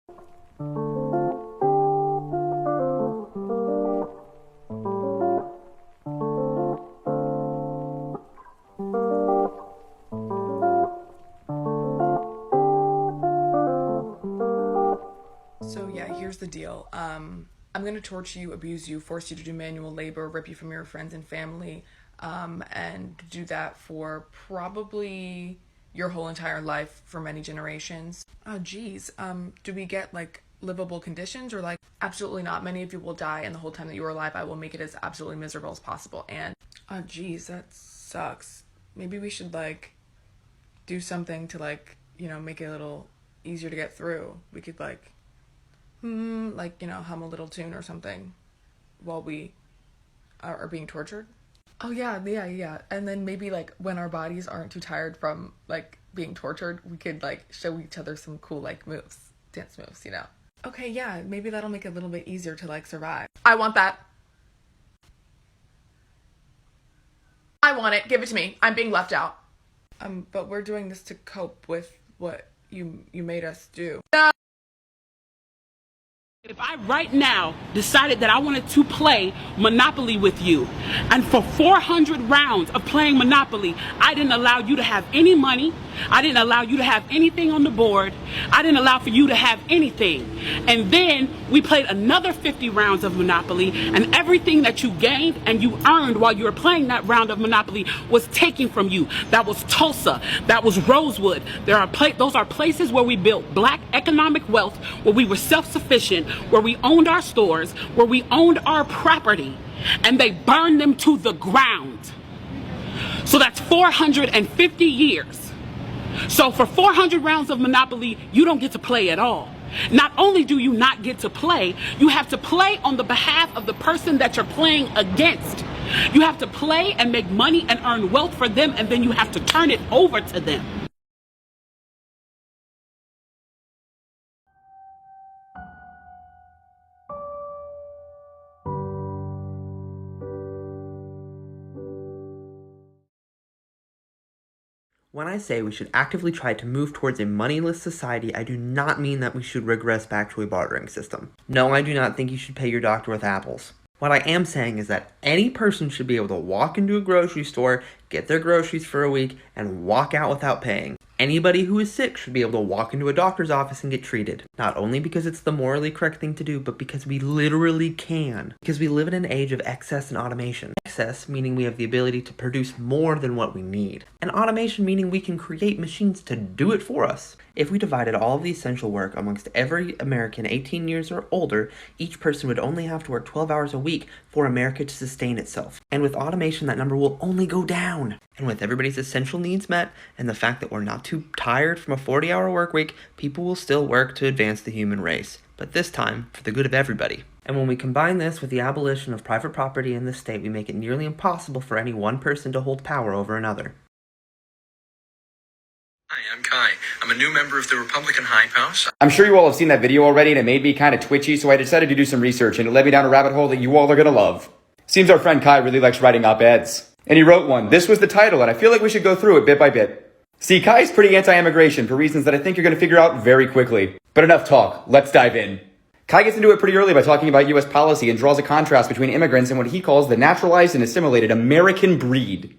So yeah, here's the deal. I'm gonna torture you, abuse you, force you to do manual labor, rip you from your friends and family, and do that for probably your whole entire life for many generations. Oh geez. Do we get like livable conditions or like absolutely not? Many of you will die, and the whole time that you are alive, I will make it as absolutely miserable as possible. And oh geez, that sucks. Maybe we should like do something to like make it a little easier to get through. We could like hum a little tune or something while we are being tortured. Oh yeah, yeah, yeah. And then maybe like when our bodies aren't too tired from like being tortured, we could like show each other some cool like moves, dance moves. Okay, yeah, maybe that'll make it a little bit easier to like survive. I want that. I want it. Give it to me. I'm being left out. But we're doing this to cope with what you made us do. If I right now decided that I wanted to play Monopoly with you, and for 400 rounds of playing Monopoly, I didn't allow you to have any money, I didn't allow you to have anything on the board, I didn't allow for you to have anything, and then we played another 50 rounds of Monopoly, and everything that you gained and you earned while you were playing that round of Monopoly was taken from you. That was Tulsa, that was Rosewood. Those are places where we built black economic wealth, where we were self-sufficient, where we owned our stores, where we owned our property, and they burned them to the ground. So that's 450 years. So for 400 rounds of Monopoly, you don't get to play at all. Not only do you not get to play, you have to play on the behalf of the person that you're playing against. You have to play and make money and earn wealth for them, and then you have to turn it over to them. When I say we should actively try to move towards a moneyless society, I do not mean that we should regress back to a bartering system. No, I do not think you should pay your doctor with apples. What I am saying is that any person should be able to walk into a grocery store, get their groceries for a week, and walk out without paying. Anybody who is sick should be able to walk into a doctor's office and get treated. Not only because it's the morally correct thing to do, but because we literally can. Because we live in an age of excess and automation. Excess meaning we have the ability to produce more than what we need. And automation meaning we can create machines to do it for us. If we divided all of the essential work amongst every American 18 years or older, each person would only have to work 12 hours a week for America to sustain itself. And with automation, that number will only go down. And with everybody's essential needs met, and the fact that we're not too tired from a 40-hour work week, people will still work to advance the human race. But this time, for the good of everybody. And when we combine this with the abolition of private property in this state, we make it nearly impossible for any one person to hold power over another. Hi, I'm Kai. I'm a new member of the Republican High House. I'm sure you all have seen that video already, and it made me kind of twitchy, so I decided to do some research, and it led me down a rabbit hole that you all are going to love. Seems our friend Kai really likes writing op-eds. And he wrote one. This was the title, and I feel like we should go through it bit by bit. See, Kai's pretty anti-immigration for reasons that I think you're going to figure out very quickly. But enough talk. Let's dive in. Kai gets into it pretty early by talking about U.S. policy and draws a contrast between immigrants and what he calls the naturalized and assimilated American breed.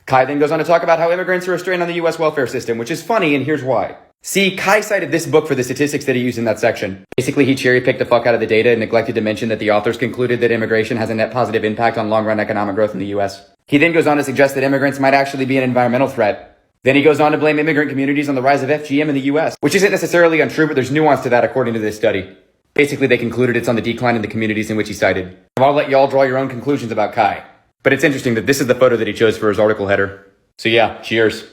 Kai then goes on to talk about how immigrants are a strain on the U.S. welfare system, which is funny, and here's why. See, Kai cited this book for the statistics that he used in that section. Basically, he cherry-picked the fuck out of the data and neglected to mention that the authors concluded that immigration has a net positive impact on long-run economic growth in the U.S. He then goes on to suggest that immigrants might actually be an environmental threat. Then he goes on to blame immigrant communities on the rise of FGM in the U.S., which isn't necessarily untrue, but there's nuance to that according to this study. Basically, they concluded it's on the decline in the communities in which he cited. I'll let y'all draw your own conclusions about Kai. But it's interesting that this is the photo that he chose for his article header. So yeah, cheers.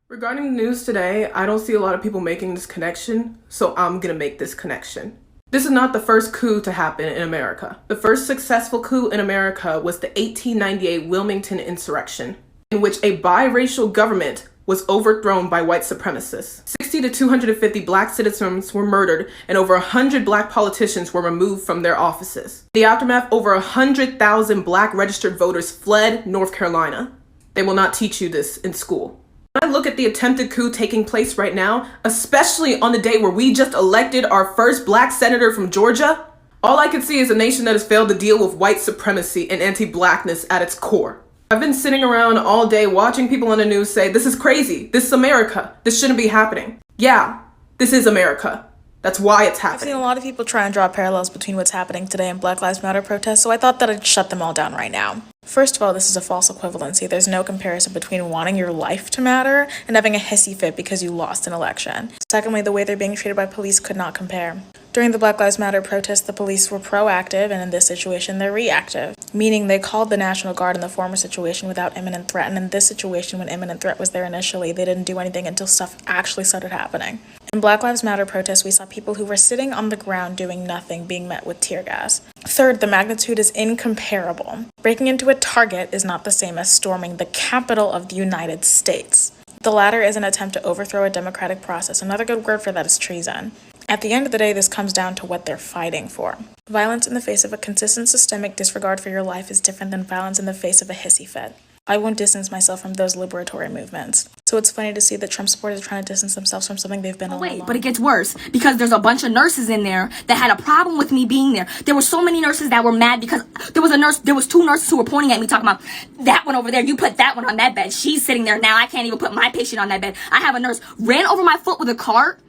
Regarding the news today, I don't see a lot of people making this connection, so I'm gonna make this connection. This is not the first coup to happen in America. The first successful coup in America was the 1898 Wilmington insurrection, in which a biracial government was overthrown by white supremacists. 60 to 250 black citizens were murdered, and over 100 black politicians were removed from their offices. In the aftermath, over 100,000 black registered voters fled North Carolina. They will not teach you this in school. When I look at the attempted coup taking place right now, especially on the day where we just elected our first black senator from Georgia, all I can see is a nation that has failed to deal with white supremacy and anti-blackness at its core. I've been sitting around all day watching people on the news say, this is crazy, this is America, this shouldn't be happening. Yeah, this is America. That's why it's I've happening. seen a lot of people try and draw parallels between what's happening today and Black Lives Matter protests, so I thought that I'd shut them all down right now. First of all, this is a false equivalency. There's no comparison between wanting your life to matter and having a hissy fit because you lost an election. Secondly, the way they're being treated by police could not compare. During the Black Lives Matter protests, the police were proactive, and in this situation, they're reactive, meaning they called the National Guard in the former situation without imminent threat, and in this situation, when imminent threat was there initially, they didn't do anything until stuff actually started happening. In Black Lives Matter protests, we saw people who were sitting on the ground doing nothing being met with tear gas. Third, the magnitude is incomparable. Breaking into a Target is not the same as storming the capital of the United States. The latter is an attempt to overthrow a democratic process. Another good word for that is treason. At the end of the day, this comes down to what they're fighting for. Violence in the face of a consistent systemic disregard for your life is different than violence in the face of a hissy fit. I won't distance myself from those liberatory movements. So it's funny to see that Trump supporters are trying to distance themselves from something they've been all along. But it gets worse because there's a bunch of nurses in there that had a problem with me being there. There were so many nurses that were mad because there was two nurses who were pointing at me talking about that one over there. You put that one on that bed. She's sitting there now. I can't even put my patient on that bed. I have a nurse ran over my foot with a cart,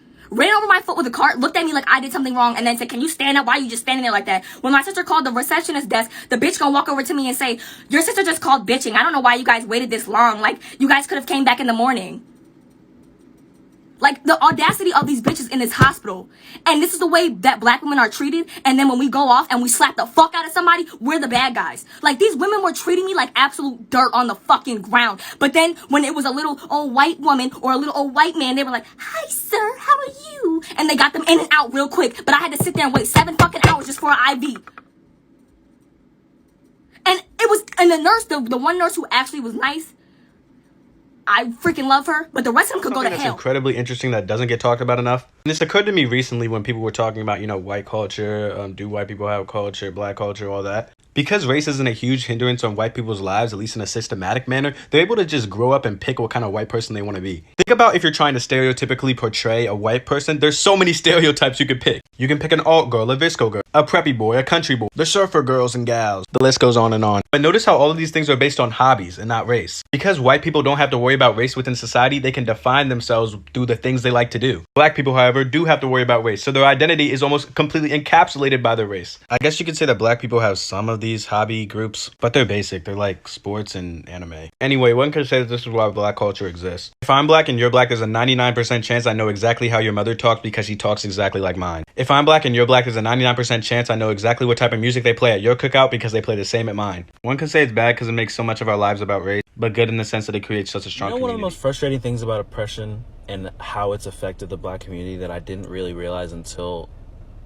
looked at me like I did something wrong, and then said, can you stand up? Why are you just standing there like that? When my sister called the receptionist desk, the bitch gonna walk over to me and say, your sister just called bitching. I don't know why you guys waited this long. Like, you guys could have came back in the morning. Like, the audacity of these bitches in this hospital. And this is the way that black women are treated. And then when we go off and we slap the fuck out of somebody, we're the bad guys. Like, these women were treating me like absolute dirt on the fucking ground. But then when it was a little old white woman or a little old white man, they were like, hi, sir, how are you? And they got them in and out real quick. But I had to sit there and wait 7 fucking hours just for an IV. And the nurse, the one nurse who actually was nice, I freaking love her, but the rest of them could go to hell. That's incredibly interesting that doesn't get talked about enough. And this occurred to me recently when people were talking about, white culture, do white people have culture, black culture, all that. Because race isn't a huge hindrance on white people's lives, at least in a systematic manner, they're able to just grow up and pick what kind of white person they want to be. Think about if you're trying to stereotypically portray a white person, there's so many stereotypes you could pick. You can pick an alt girl, a visco girl, a preppy boy, a country boy, the surfer girls and gals. The list goes on and on. But notice how all of these things are based on hobbies and not race. Because white people don't have to worry about race within society, they can define themselves through the things they like to do. Black people, however, do have to worry about race, so their identity is almost completely encapsulated by their race. I guess you could say that black people have some of these hobby groups, but they're basic. They're like sports and anime. Anyway, one could say that this is why black culture exists. If I'm black and you're black, there's a 99% chance I know exactly how your mother talks because she talks exactly like mine. If I'm black and you're black, there's a 99% chance I know exactly what type of music they play at your cookout because they play the same at mine. One can say it's bad because it makes so much of our lives about race, but good in the sense that it creates such a strong community. One of the most frustrating things about oppression and how it's affected the black community that I didn't really realize until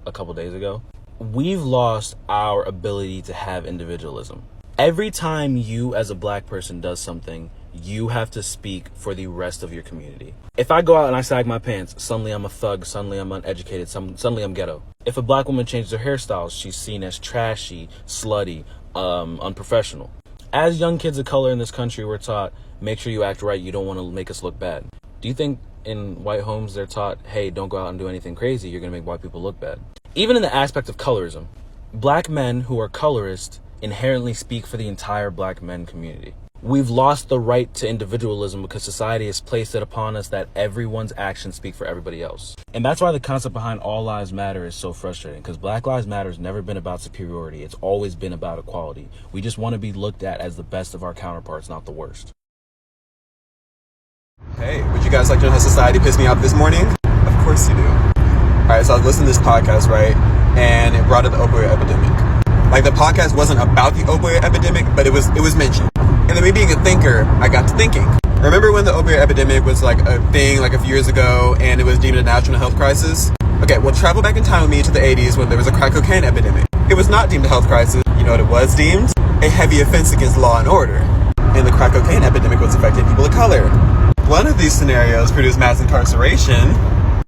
a couple days ago? We've lost our ability to have individualism. Every time you as a black person does something, you have to speak for the rest of your community. If I go out and I sag my pants, suddenly I'm a thug, suddenly I'm uneducated, suddenly I'm ghetto. If a black woman changes her hairstyle, she's seen as trashy, slutty, unprofessional. As young kids of color in this country, we're taught, make sure you act right, you don't want to make us look bad. Do you think in white homes they're taught, hey, don't go out and do anything crazy, you're going to make white people look bad? Even in the aspect of colorism, black men who are colorist inherently speak for the entire black men community. We've lost the right to individualism because society has placed it upon us that everyone's actions speak for everybody else. And that's why the concept behind all lives matter is so frustrating, because Black Lives Matter has never been about superiority. It's always been about equality. We just want to be looked at as the best of our counterparts, not the worst. Hey, would you guys like to know how society pissed me off this morning? Of course you do. Alright, so I was listening to this podcast, right? And it brought up the opioid epidemic. Like, the podcast wasn't about the opioid epidemic, but it was mentioned. And then me being a thinker, I got to thinking. Remember when the opioid epidemic was like a thing like a few years ago and it was deemed a national health crisis? Okay, well, travel back in time with me to the 80s when there was a crack cocaine epidemic. It was not deemed a health crisis. You know what it was deemed? A heavy offense against law and order. And the crack cocaine epidemic was affecting people of color. One of these scenarios produced mass incarceration,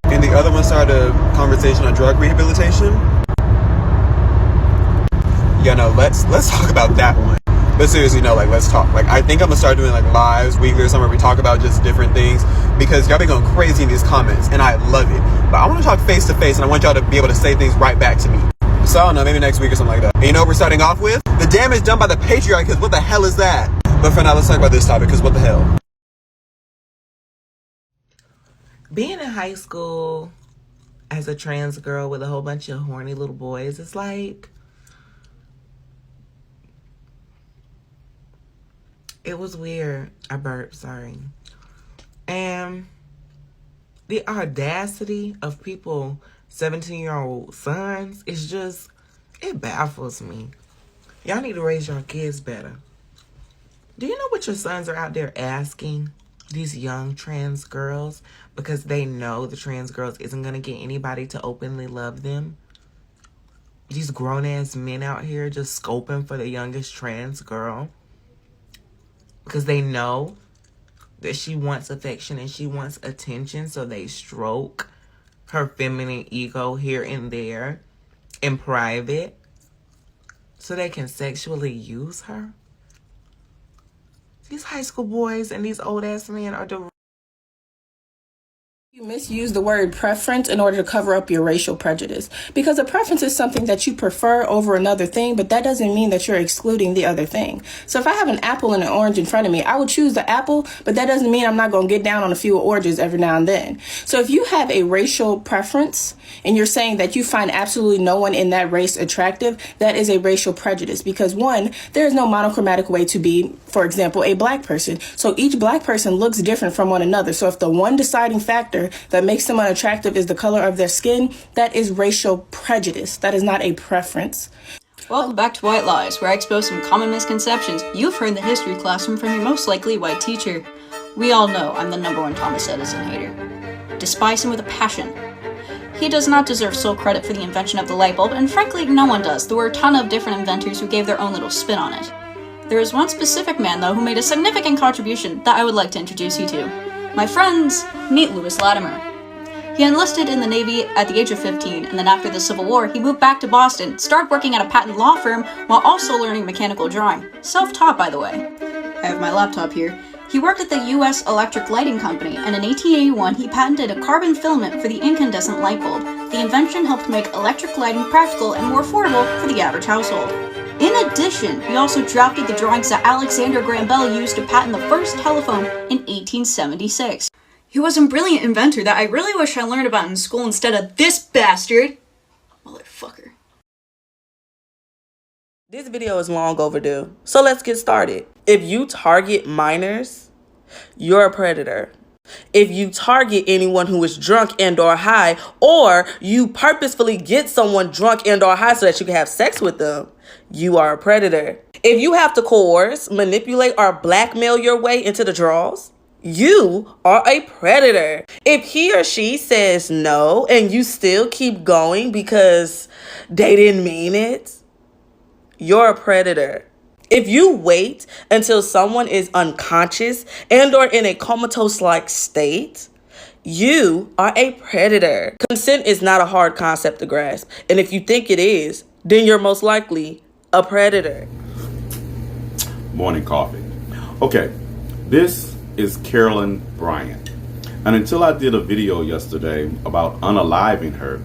and the other one started a conversation on drug rehabilitation. Yeah, no, let's talk about that one. But seriously, no, like, let's talk. Like, I think I'm gonna start doing like lives weekly or somewhere we talk about just different things, because y'all been going crazy in these comments and I love it. But I want to talk face to face, and I want y'all to be able to say things right back to me. So I don't know, maybe next week or something like that. And you know what we're starting off with? The damage done by the patriarchy, because what the hell is that? But for now, let's talk about this topic, because what the hell? Being in high school as a trans girl with a whole bunch of horny little boys, it's like, it was weird. I burped, sorry. And the audacity of people, 17-year-old sons, is just, it baffles me. Y'all need to raise your kids better. Do you know what your sons are out there asking these young trans girls, because they know the trans girls isn't going to get anybody to openly love them? These grown-ass men out here just scoping for the youngest trans girl because they know that she wants affection and she wants attention, so they stroke her feminine ego here and there in private so they can sexually use her. These high school boys and these old-ass men are You misuse the word preference in order to cover up your racial prejudice, because a preference is something that you prefer over another thing, but that doesn't mean that you're excluding the other thing. So if I have an apple and an orange in front of me, I would choose the apple, but that doesn't mean I'm not going to get down on a few oranges every now and then. So if you have a racial preference and you're saying that you find absolutely no one in that race attractive, that is a racial prejudice, because one, there is no monochromatic way to be, for example, a black person. So each black person looks different from one another. So if the one deciding factor that makes them unattractive is the color of their skin, that is racial prejudice. That is not a preference. Welcome back to White Lies, where I expose some common misconceptions you've heard in the history classroom from your most likely white teacher. We all know I'm the #1 Thomas Edison hater. Despise him with a passion. He does not deserve sole credit for the invention of the light bulb, and frankly, no one does. There were a ton of different inventors who gave their own little spin on it. There is one specific man, though, who made a significant contribution that I would like to introduce you to. My friends, meet Lewis Latimer. He enlisted in the Navy at the age of 15, and then after the Civil War, he moved back to Boston, started working at a patent law firm while also learning mechanical drawing. Self-taught, by the way. I have my laptop here. He worked at the U.S. Electric Lighting Company, and in 1881, he patented a carbon filament for the incandescent light bulb. The invention helped make electric lighting practical and more affordable for the average household. In addition, he also drafted the drawings that Alexander Graham Bell used to patent the first telephone in 1876. He was a brilliant inventor that I really wish I learned about in school instead of this bastard. Motherfucker. This video is long overdue, so let's get started. If you target minors, you're a predator. If you target anyone who is drunk and or high, or you purposefully get someone drunk and or high so that you can have sex with them, you are a predator. If you have to coerce, manipulate, or blackmail your way into the draws, you are a predator. If he or she says no and you still keep going because they didn't mean it, you're a predator. If you wait until someone is unconscious and or in a comatose-like state, you are a predator. Consent is not a hard concept to grasp. And if you think it is, then you're most likely a predator. Morning coffee. Okay, this is Carolyn Bryant. And until I did a video yesterday about unaliving her,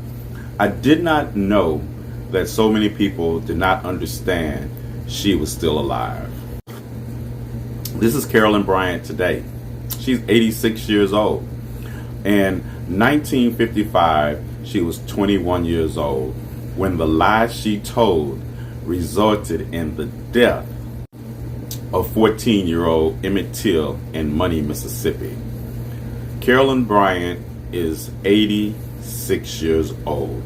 I did not know that so many people did not understand she was still alive. This is Carolyn Bryant today. She's 86 years old. In 1955, she was 21 years old when the lie she told resulted in the death of 14-year-old Emmett Till in Money, Mississippi. Carolyn Bryant is 86 years old.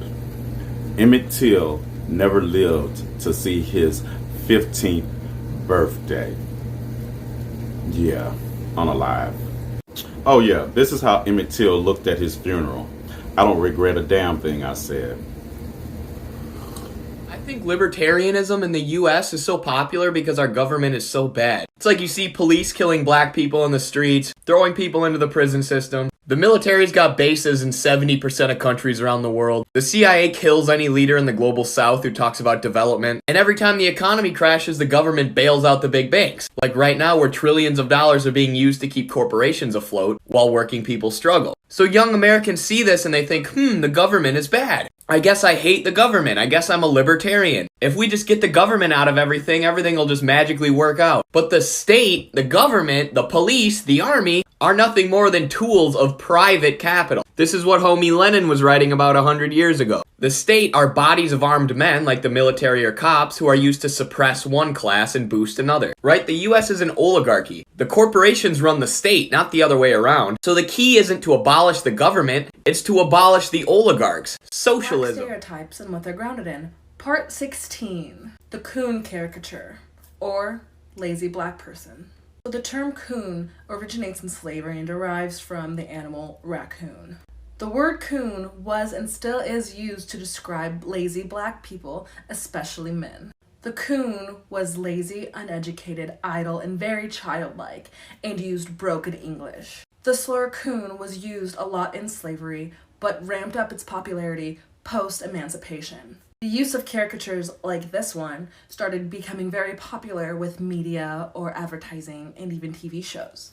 Emmett Till never lived to see his 15th birthday. Yeah, unalive. Oh yeah, this is how Emmett Till looked at his funeral. I don't regret a damn thing I said. I think libertarianism in the US is so popular because our government is so bad. It's like you see police killing black people in the streets, throwing people into the prison system. The military's got bases in 70% of countries around the world. The CIA kills any leader in the global south who talks about development. And every time the economy crashes, the government bails out the big banks. Like right now, where trillions of dollars are being used to keep corporations afloat while working people struggle. So young Americans see this and they think, the government is bad. I guess I hate the government. I guess I'm a libertarian. If we just get the government out of everything will just magically work out. But the state, the government, the police, the army are nothing more than tools of private capital. This is what homie Lenin was writing about 100 years ago. The state are bodies of armed men, like the military or cops, who are used to suppress one class and boost another. Right? The US is an oligarchy. The corporations run the state, not the other way around. So the key isn't to abolish the government, it's to abolish the oligarchs. Socialism. Black stereotypes and what they're grounded in. Part 16. The coon caricature, or lazy black person. So the term coon originates in slavery and derives from the animal raccoon. The word coon was and still is used to describe lazy black people, especially men. The coon was lazy, uneducated, idle, and very childlike, and used broken English. The slur coon was used a lot in slavery, but ramped up its popularity post-emancipation. The use of caricatures like this one started becoming very popular with media or advertising and even TV shows.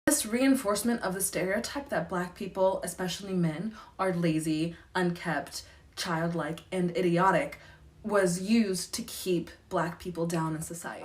This reinforcement of the stereotype that black people, especially men, are lazy, unkept, childlike, and idiotic was used to keep black people down in society.